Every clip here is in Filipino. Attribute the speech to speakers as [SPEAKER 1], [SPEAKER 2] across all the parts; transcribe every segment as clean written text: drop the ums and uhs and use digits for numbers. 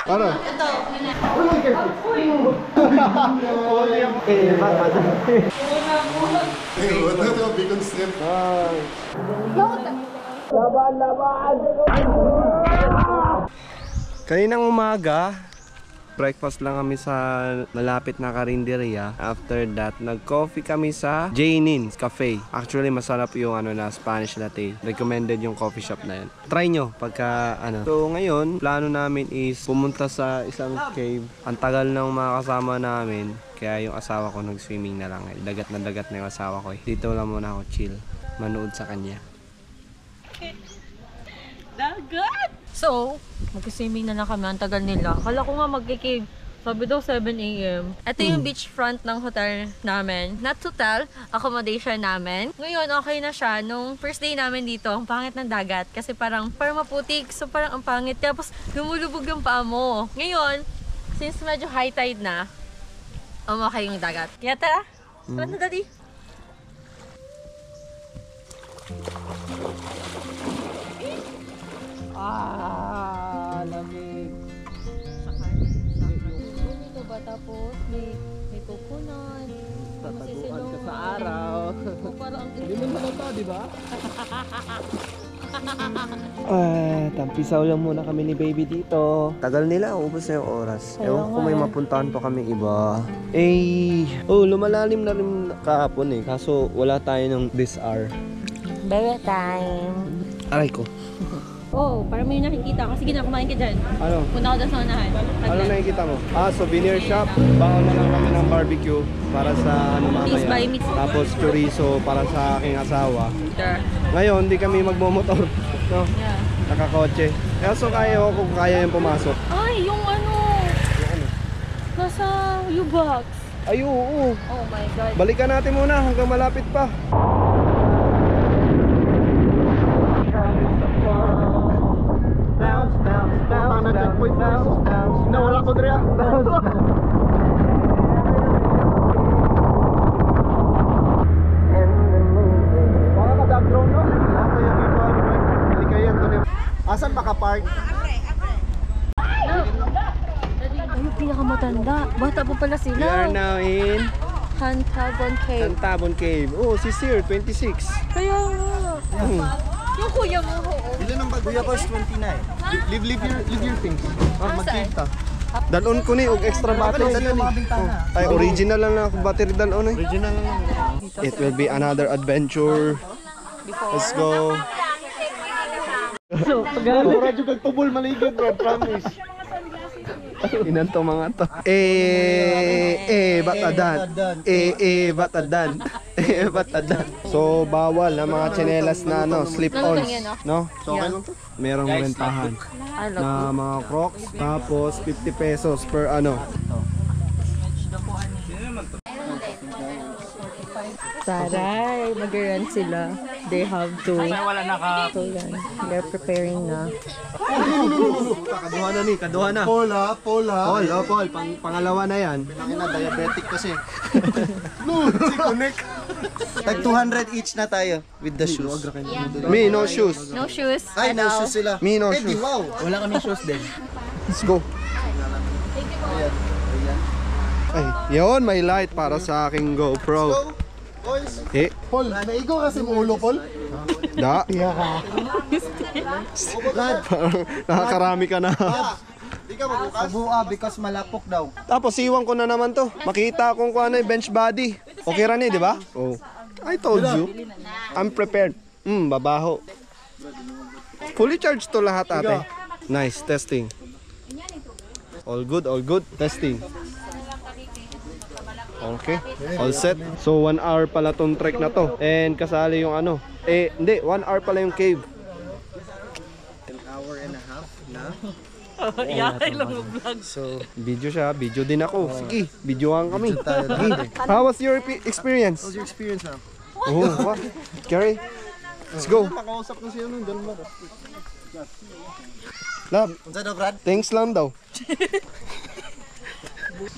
[SPEAKER 1] Ano?
[SPEAKER 2] Ito.
[SPEAKER 1] Bacon strip. Kaninang umaga, breakfast lang kami sa malapit na karinderya. After that, nag-coffee kami sa Janin's Cafe. Actually, masarap yung Spanish latte. Recommended yung coffee shop na yan. Try nyo pagka So, ngayon, plano namin is pumunta sa isang cave. Ang tagal ng mga kasama namin. Kaya yung asawa ko nag-swimming na lang. Dagat na yung asawa ko. Dito lang muna ako chill. Manood sa kanya.
[SPEAKER 2] Dagat! So, mag-swimming na lang kami. Ang tagal nila. Akala ko nga mag-cave. Sabi daw 7 AM. Ito yung beachfront ng hotel namin. Not hotel, accommodation namin. Ngayon, okay na siya. Nung first day namin dito, ang pangit ng dagat. Kasi parang maputik. So, parang ang pangit. Tapos, lumulubog yung paa mo. Ngayon, since medyo high tide na, okay yung dagat. Kaya tara. Ano, daddy?
[SPEAKER 1] Lamig.
[SPEAKER 2] Dito ba? Tapos may coconut.
[SPEAKER 1] Tataguan ka sa araw.
[SPEAKER 2] Parang
[SPEAKER 1] Hindi mo halata, di ba? Tampisaw lang muna kami ni baby dito. Tagal nila, ubos na yung oras. Ewan ko may mapuntahan pa kami iba. Lumalalim na rin kahapon kaso wala tayo ng this hour.
[SPEAKER 2] Bebe time.
[SPEAKER 1] Aray ko.
[SPEAKER 2] Para may nakikita. Kasi kumain ka dyan.
[SPEAKER 1] Ano?
[SPEAKER 2] Punta ko dyan sa unahan.
[SPEAKER 1] Ano nakikita mo? Souvenir shop. Baon na lang kami ng barbecue para sa
[SPEAKER 2] Please buy
[SPEAKER 1] mamaya.
[SPEAKER 2] me.
[SPEAKER 1] Tapos chorizo para sa aking asawa.
[SPEAKER 2] Sure.
[SPEAKER 1] Ngayon, di kami magmomotor. No?
[SPEAKER 2] Yeah.
[SPEAKER 1] Nakakotse. So kaya ko kung kaya yung pumasok.
[SPEAKER 2] Ay, yung ano? Nasa U-Box.
[SPEAKER 1] Ay, oo.
[SPEAKER 2] Oh my God.
[SPEAKER 1] Balikan natin muna hanggang malapit pa. Nawala ko dre. Baka ka-background no? Ako yung dito. Hindi kayo yan doon. Asan makapark?
[SPEAKER 2] Ay, yung pinakamatanda. Bata pa pala sila.
[SPEAKER 1] We are now in
[SPEAKER 2] Cantabon Cave.
[SPEAKER 1] Cantabon Cave. Oh, si Sir, 26.
[SPEAKER 2] Kaya nga. Yung kuya mo,
[SPEAKER 1] Ilan ang Kuya Boss, 29. Leave your things. Magkita.
[SPEAKER 2] Saan?
[SPEAKER 1] Dalon ko ni og extra battery. Ay, original lang na battery dalon Original lang. It will be another adventure. Let's go.
[SPEAKER 2] So,
[SPEAKER 1] Radyo kag tubol maligid, bro, promise. Inan to mga to. Batadan. Batadan. So bawal na mga tsinelas na slip-ons, no? So okay lang to. Merong rentahan na mga Crocs, tapos 50 pesos per
[SPEAKER 2] Taray, mag-run sila. They have to. So yan, they're preparing na.
[SPEAKER 1] Kaduha na. Paul. Pangalawa na yan.
[SPEAKER 3] Na diabetic kasi. Connect. Tag 200 each na tayo with the shoes.
[SPEAKER 1] Me, no shoes.
[SPEAKER 2] No shoes.
[SPEAKER 3] Ay, no shoes sila.
[SPEAKER 1] Me, no
[SPEAKER 3] Eddie,
[SPEAKER 1] shoes.
[SPEAKER 3] wow. Wala kami shoes din.
[SPEAKER 1] Let's go. Ay, yun, may light para sa aking GoPro.
[SPEAKER 3] Boys.
[SPEAKER 1] Paul,
[SPEAKER 3] naigo kasi mo ulo, Paul.
[SPEAKER 1] Da. Nakakarami ka na.
[SPEAKER 3] Di ka magbukas? Buka because malapok daw.
[SPEAKER 1] Tapos iwan ko na naman to. Makita kung ano yung bench body. Okay rin di ba? Oh. I told you. I'm prepared. Babaho. Fully charged to lahat ate. Nice, testing. All good. Testing. Okay, all set. So 1 hour pala tong trek na to. And kasali yung hindi, 1 hour pala yung cave.
[SPEAKER 3] An hour and a half na.
[SPEAKER 2] Yay lang mag-vlog.
[SPEAKER 3] So,
[SPEAKER 1] Video siya, video din ako. Sige, videoan kami. Sige. How was your experience?
[SPEAKER 3] how's your experience now?
[SPEAKER 1] Oh, what? Carrie, let's go.
[SPEAKER 3] Makausap na siya nung ganun ba?
[SPEAKER 1] Love,
[SPEAKER 3] Unsa daw, Brad?
[SPEAKER 1] thanks lang daw.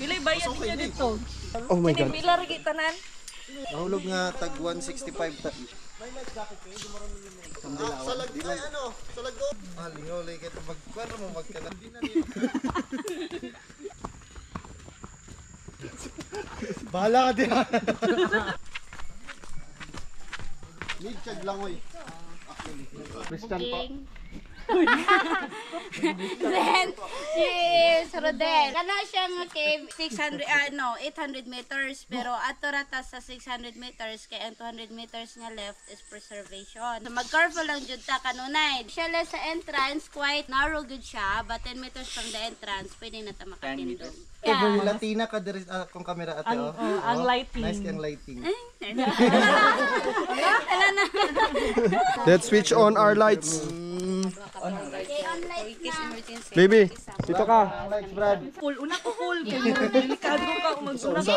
[SPEAKER 2] Bilay bayad niya dito.
[SPEAKER 1] Oh my God.
[SPEAKER 2] Pilar gitanan.
[SPEAKER 3] Nahulog nga tag 165 ta. Salag ay ano? Salag ko. Lingaw lay kita magkwento mo magkana. Hindi na niya. Bahala ka din. Need chag lang oy. Christian pa.
[SPEAKER 4] Then, si Rodel. Kana siya nga cave 800 meters. Pero ato rata sa 600 meters kaya ang 200 meters nga left is preservation. So, mag-careful lang jud ta kanunay. Siya lang sa entrance, quite narrow good siya. But 10 meters from the entrance, pwede na ta makatindog.
[SPEAKER 3] Ever Latina ka diri kung camera ate oh.
[SPEAKER 5] Ang lighting.
[SPEAKER 3] Nice kang lighting.
[SPEAKER 4] Ala na.
[SPEAKER 1] Let's switch on our lights.
[SPEAKER 4] Okay, on lights na.
[SPEAKER 1] Baby, dito ka.
[SPEAKER 3] Lights Brad.
[SPEAKER 5] Cool. Una ko cool. Kaya delikado ka kung mag-una ka.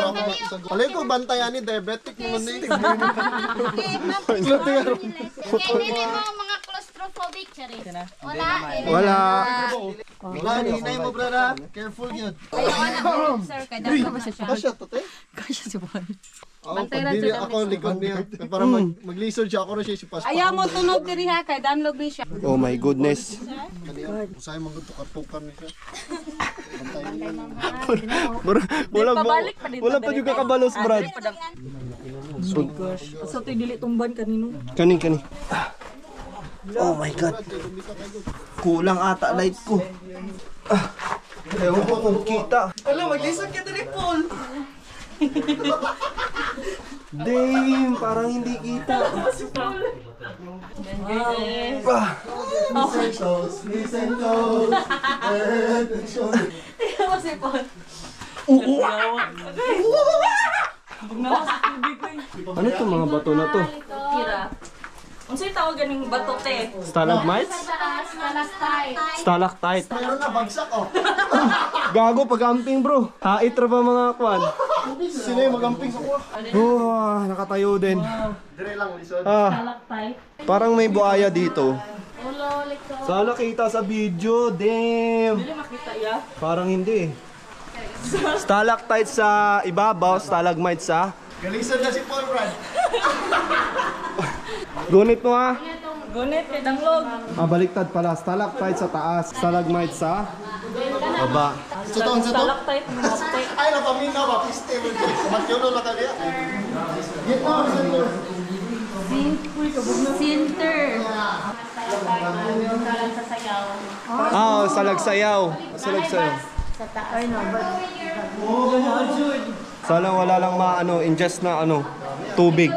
[SPEAKER 3] Alay ko bantayan ni diabetic naman ni.
[SPEAKER 4] Okay, ma'am. Kaya nila mo mga claustrophobic charis. Wala.
[SPEAKER 1] Wala.
[SPEAKER 3] Wala hinay mo brada. Careful yun.
[SPEAKER 2] Ayaw na, sir. Kaya dapat ba siya?
[SPEAKER 3] Kasya to te.
[SPEAKER 5] Kasya si Juan.
[SPEAKER 2] Bantay ra
[SPEAKER 3] Dili
[SPEAKER 2] siya
[SPEAKER 3] ako likod niya. Para maglisod siya ako na siya si Pastor.
[SPEAKER 5] Ayaw mo tunog diri ha. Kaya download ni siya.
[SPEAKER 1] Oh my goodness.
[SPEAKER 3] Usay mo gusto kapukan ni siya.
[SPEAKER 1] Wala pa juga kabalos, Brad.
[SPEAKER 5] So, ito'y dili tumban kanino.
[SPEAKER 1] Kani.
[SPEAKER 3] Oh my God. Kulang ata light ko. Ewan ko kung kita.
[SPEAKER 5] Alam, maglisod ka dali, Paul.
[SPEAKER 1] Damn, parang hindi kita.
[SPEAKER 3] Listen toes.
[SPEAKER 5] Ikaw si Paul.
[SPEAKER 1] Ano to mga bato na to?
[SPEAKER 5] Kira. Ang sa'yo tawag ganing bato, te.
[SPEAKER 1] Stalagmites? Stalactite.
[SPEAKER 3] Meron na bagsak oh.
[SPEAKER 1] Gago pag-amping bro. Hait ra ba mga kwan?
[SPEAKER 3] Sino yung magamping sa kuha?
[SPEAKER 1] Nakatayo din.
[SPEAKER 3] Dire lang lisod.
[SPEAKER 1] Parang may buaya dito. Sana kita sa video. Damn.
[SPEAKER 5] Dili makita ya.
[SPEAKER 1] Parang hindi eh. Stalactite sa ibabaw, stalagmite sa
[SPEAKER 3] Galisod na si Paul Brad.
[SPEAKER 1] gunit mo ha.
[SPEAKER 5] Gunit kay danglog.
[SPEAKER 1] Baliktad pala. Stalactite sa taas, stalagmite sa baba.
[SPEAKER 3] Sa to.
[SPEAKER 5] Stalactite mo mapte.
[SPEAKER 3] Ay napamina ba piste mo. Matyono na kaliya. Get no, center.
[SPEAKER 2] Sinter.
[SPEAKER 1] Salagsayaw. Salagsayaw. Sana wala lang ingest na tubig.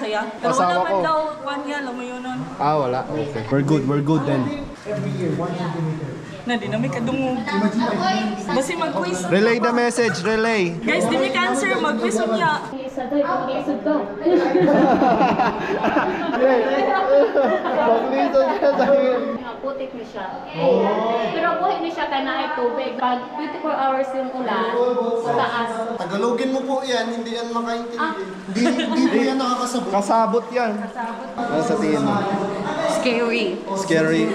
[SPEAKER 5] Saya. Pero
[SPEAKER 1] Asawa
[SPEAKER 5] wala
[SPEAKER 1] ko.
[SPEAKER 5] man daw, kwan yan, alam mo yun nun.
[SPEAKER 1] Wala. Okay. We're good then.
[SPEAKER 5] Na, di na may kadungog. Basi mag-quiz.
[SPEAKER 1] Relay the message, relay.
[SPEAKER 5] Guys, di may cancer, mag-quiz mo niya.
[SPEAKER 1] Paglisod ka sa
[SPEAKER 6] Putik ni siya. Pero buhay ni siya kaya na ay tubig. Pag 24 hours yung ulan, sa taas.
[SPEAKER 3] Tagalogin mo po yan, hindi yan makaintindi. Hindi po yan nakakasabot.
[SPEAKER 1] Kasabot yan. Ano sa tingin mo?
[SPEAKER 2] Scary.
[SPEAKER 1] Scary.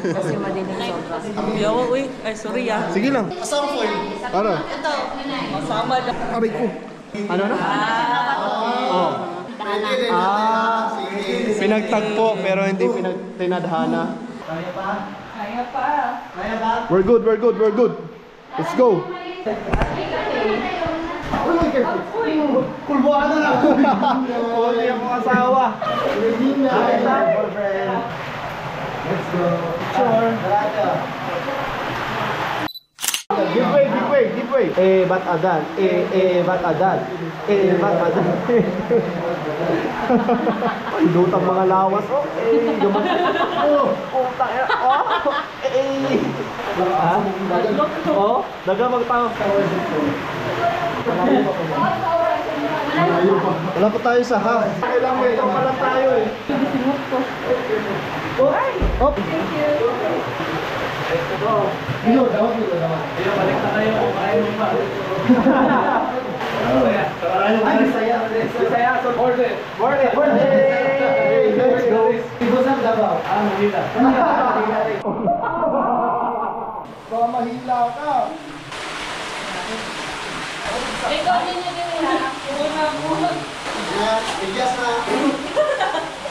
[SPEAKER 2] Kasi madilim sobra.
[SPEAKER 5] Yawa, uy. Ay, sorry ya.
[SPEAKER 1] Sige lang.
[SPEAKER 3] Asang foil.
[SPEAKER 1] Ano?
[SPEAKER 5] Masama lang.
[SPEAKER 1] Aray ko. Ano na? Oh. Pinagtagpo pero hindi tinadhana.
[SPEAKER 5] Kaya pa.
[SPEAKER 1] We're good. Let's go.
[SPEAKER 3] Kulbuhan na lang.
[SPEAKER 1] Huli ang mga asawa.
[SPEAKER 3] Let's go. Sure.
[SPEAKER 1] Give way. Bat adan. Bat adan. Bat adan. Dutang mga lawas. Gaman. Tangina. Daga magtao. Wala pa tayo sa ha. Kailang may ito pala tayo eh. Oh. Thank you. Balik na kayo kung kaya mo pa. Saya. Order. Let's go. Ibusan Davao. Mahila.
[SPEAKER 3] Mahila ka.
[SPEAKER 5] Ikaw din yun yun ha.
[SPEAKER 3] Bigas na.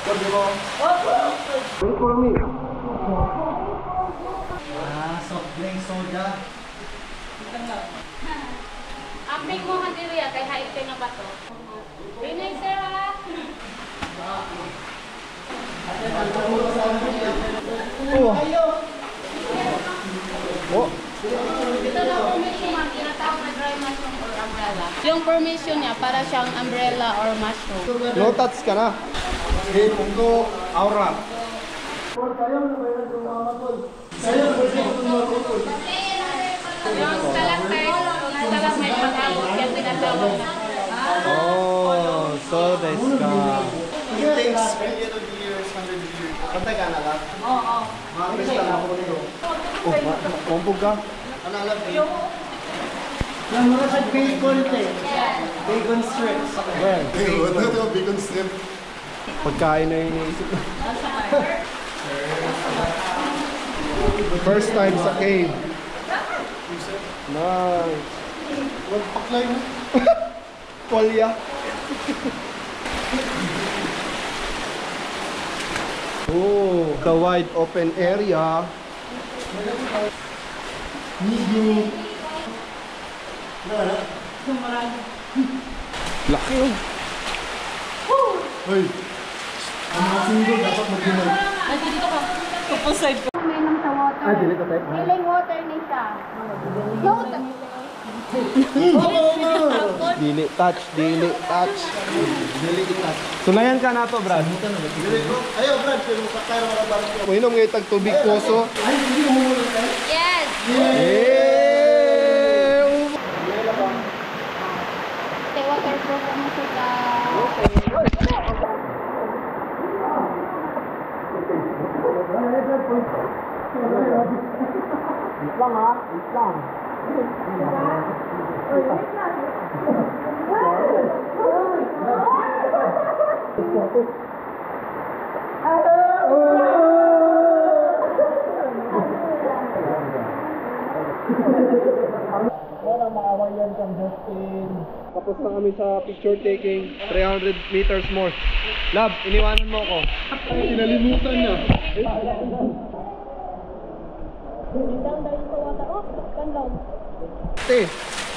[SPEAKER 1] Wait for me.
[SPEAKER 3] Soft drink, soda.
[SPEAKER 6] Aping mo nga diri kay hait kay nga bato. Rinay sir ha. Ito na permission ma'am, tinatawag na dry mushroom or umbrella. Yung permission niya para siyang umbrella or mushroom.
[SPEAKER 1] No touch ka na.
[SPEAKER 3] Hey, Pungo, Aura.
[SPEAKER 6] Yung stalactite pag-abot yan tinatawag na.
[SPEAKER 1] Oh, so desu ka.
[SPEAKER 3] It takes million of years, 100 years. Pantay ka na lang?
[SPEAKER 6] Oo.
[SPEAKER 3] Mga kristal ako nito.
[SPEAKER 1] Kumpog ka?
[SPEAKER 3] Ano alam niyo? Yung mga sa bacon bacon strips.
[SPEAKER 1] Well,
[SPEAKER 3] Ano ito? Bacon strip.
[SPEAKER 1] pagkain na yung iniisip. First time sa cave. Nice.
[SPEAKER 3] Wag paklay mo.
[SPEAKER 1] Polya. Oh, the wide open area. Laki yun.
[SPEAKER 3] Hoy. Ang mga single dapat mag-dinner.
[SPEAKER 4] May nang sa water.
[SPEAKER 1] Ah, dili ka tayo.
[SPEAKER 4] Feeling water ni siya. Water.
[SPEAKER 1] Dili touch, dili touch.
[SPEAKER 3] Dili kita.
[SPEAKER 1] Sunayan ka na to, Brad.
[SPEAKER 3] Dili ko. Ayaw, Brad. Pero sa tayo mga barko.
[SPEAKER 1] Uminom ngayon tag tubig poso.
[SPEAKER 3] Ay, hindi mo muna tayo.
[SPEAKER 6] Yes!
[SPEAKER 1] Eh!
[SPEAKER 4] Tay waterproof mo siya.
[SPEAKER 1] Islang ha, islang. Tapos na kami sa picture taking. 300 meters more. Love, iniwanan mo ako.
[SPEAKER 3] Pinalimutan niya.
[SPEAKER 1] Te,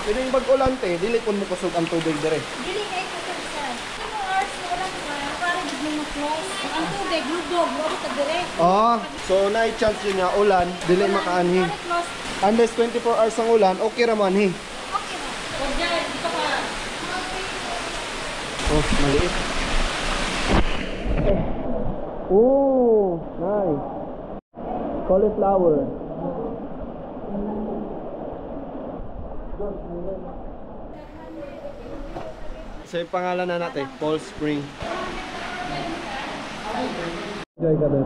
[SPEAKER 1] pining bag-ulan te, dili kon mo kusog ang tubig dire.
[SPEAKER 4] Dili kay ko sa isa. 2 hours na lang para gid mo close. Ang tubig lubog, mo ta dire.
[SPEAKER 1] Ah, so na-chance yun nga ulan, dili makaanhi.
[SPEAKER 4] Close.
[SPEAKER 1] Unless 24 hours ang ulan, okay raman hi.
[SPEAKER 4] Okay na.
[SPEAKER 1] Oh, maliit. Oh, nice. Cauliflower. So yung pangalan na natin, Paul Spring. Enjoy ka doon.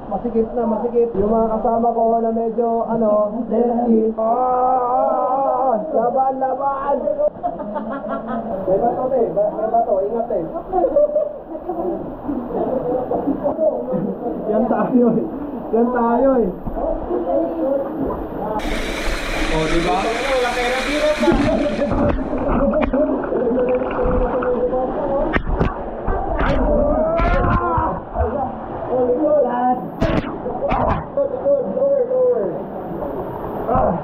[SPEAKER 1] Masikip na, masikip. Yung mga kasama ko na medyo, dirty. Laban, laban! May bato, te. May bato. Ingat, te. Yan tayo, eh. Yan tayo, eh. Oh, diba?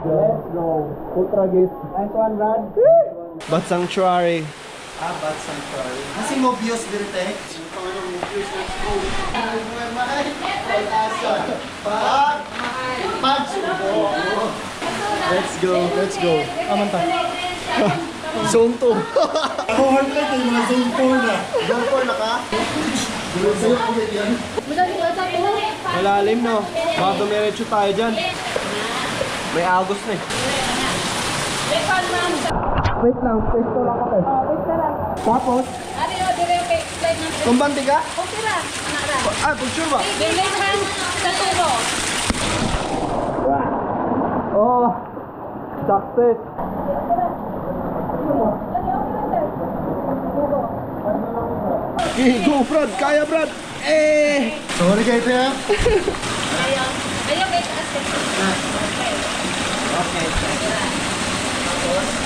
[SPEAKER 1] Let's go. Ultra gate. Nice one, Brad. Bat Sanctuary.
[SPEAKER 3] Bat Sanctuary. Kasi Mobius dirite. Pangalong Mobius, let's go. Pag
[SPEAKER 1] Let's go. Let's go. Aman ta. Zone 2.
[SPEAKER 3] Ako hard na ito, mga zone 4 na. Zone 4 na ka? Zone 4 yan.
[SPEAKER 1] Malalim, no? Baka dumiretso tayo dyan. May agos na eh. Wait lang, pesto lang ako eh.
[SPEAKER 4] Basta lang.
[SPEAKER 1] Tapos,
[SPEAKER 4] Ari o dire kay slide na.
[SPEAKER 1] kumbante ka?
[SPEAKER 4] Okay ra. Ana ra.
[SPEAKER 1] Ah, picture ba?
[SPEAKER 4] Dili man sa tubo.
[SPEAKER 1] Oh, success. Okay, go Brad, kaya Brad. Eh!
[SPEAKER 3] Sorry kayo ito yan.
[SPEAKER 4] Ayaw kay taas. Okay.
[SPEAKER 1] Okay.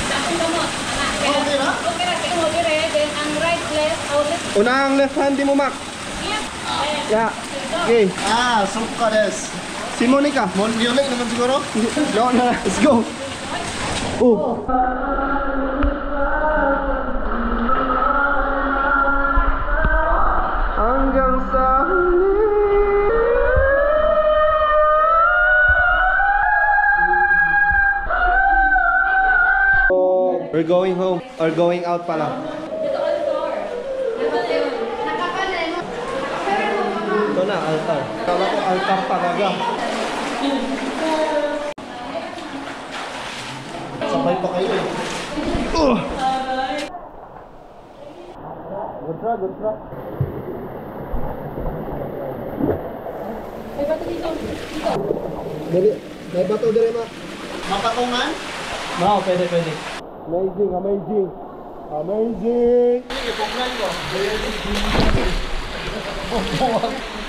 [SPEAKER 4] Tapos mo. Ana.
[SPEAKER 3] Okay na?
[SPEAKER 6] Okay na, kaya mo dire, then ang right left, outlet.
[SPEAKER 1] Unang left hand mo, Mac. Yeah. Okay.
[SPEAKER 3] Suka des.
[SPEAKER 1] Si Monica.
[SPEAKER 3] Monulik naman siguro?
[SPEAKER 1] No, no. Let's go. Oh. Hanggang sa huli. We're going home or going out pala. Ito na, altar. Kala ko altar talaga.
[SPEAKER 3] Sabay pa kayo eh. Good try, good try.
[SPEAKER 1] Dali, may bato dali, Mac.
[SPEAKER 3] Mapatungan?
[SPEAKER 1] No, pwede. Amazing, amazing. Amazing!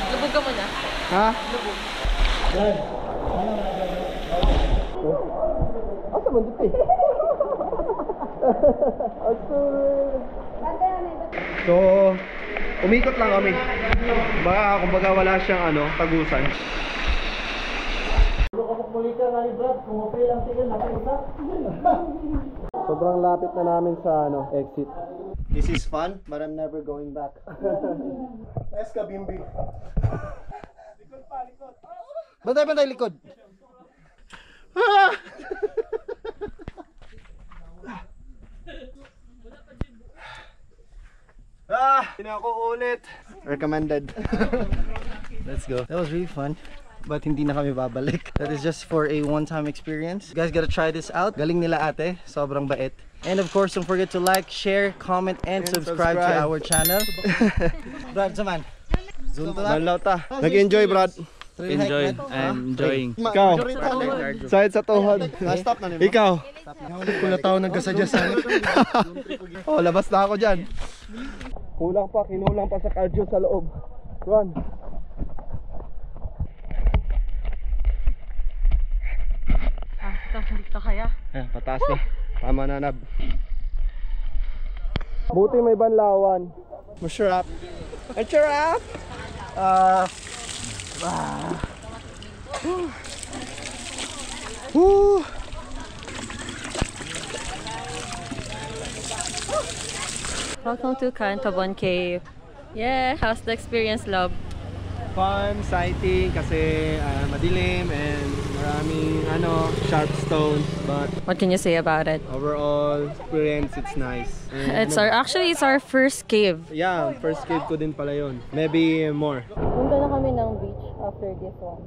[SPEAKER 2] Lubog ka muna.
[SPEAKER 1] Ha? Yan. Asa man dito eh? So, umikot lang kami. Kumbaga wala siyang tagusan. Sobrang lapit na namin sa exit.
[SPEAKER 3] This is fun, but I'm never going back. Eska bimbi. Likod pa, likod.
[SPEAKER 1] Bantay, likod. Hindi ako ulit.
[SPEAKER 3] Recommended.
[SPEAKER 7] Let's go. That was really fun. But hindi na kami babalik. That is just for a one-time experience. You guys gotta try this out. Galing nila ate. Sobrang bait. And of course, don't forget to like, share, comment, and subscribe to our channel. Brad, saman. Zoom to that.
[SPEAKER 1] Manlaw ta. Nag-enjoy, Brad.
[SPEAKER 7] Enjoy.
[SPEAKER 8] I'm enjoying.
[SPEAKER 1] Ikaw. Side sa tuhod.
[SPEAKER 3] Stop na nimo.
[SPEAKER 1] Ikaw.
[SPEAKER 3] Kung tao nagkasadya sa
[SPEAKER 1] Oh, labas na ako dyan. Kinulang pa sa cardio sa loob. Run.
[SPEAKER 2] Ito, hindi ka kaya.
[SPEAKER 1] Pataas na. Tama na, Nab. Buti may banlawan. Masarap. Masarap! Woo!
[SPEAKER 2] Welcome to Cantabon Cave. Yeah, how's the experience, love?
[SPEAKER 1] Fun, sighting kasi madilim and maraming sharp stones, but
[SPEAKER 2] What can you say about it?
[SPEAKER 1] overall experience it's nice. And
[SPEAKER 2] It's our first cave.
[SPEAKER 1] yeah, first cave ko din pala yun. Maybe more.
[SPEAKER 2] Punta na kami ng beach after this one.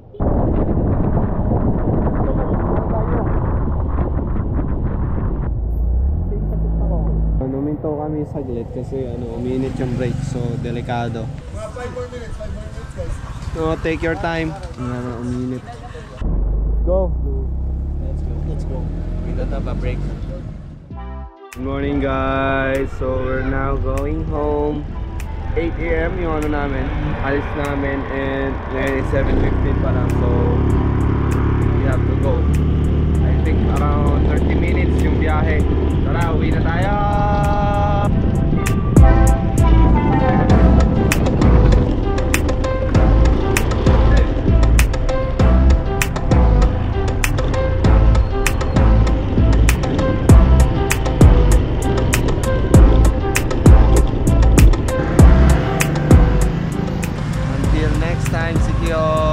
[SPEAKER 1] Numinto kami saglit kasi uminit yung brake, so delikado.
[SPEAKER 3] 5 more minutes guys.
[SPEAKER 1] So take your time. Uminit. Go.
[SPEAKER 3] Let's go.
[SPEAKER 8] We don't have a break.
[SPEAKER 1] Good morning, guys. So we're now going home. 8 AM yung namin. Alis namin and ngayon is 7:15 pa lang. So we have to go. I think around 30 minutes yung biyahe. Tara, uwi na tayo! Until next time, Sikyo!